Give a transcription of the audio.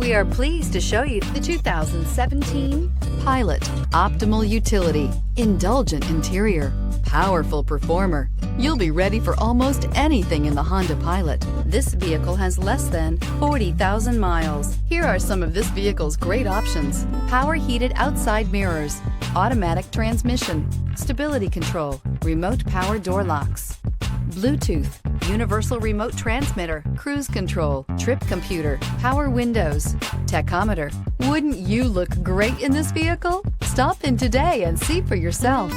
We are pleased to show you the 2017 Pilot. Optimal utility, indulgent interior, powerful performer. You'll be ready for almost anything in the Honda Pilot. This vehicle has less than 40,000 miles. Here are some of this vehicle's great options: power heated outside mirrors, automatic transmission, stability control, remote power door locks, Bluetooth, universal remote transmitter, cruise control, trip computer, power windows, tachometer. Wouldn't you look great in this vehicle? Stop in today and see for yourself.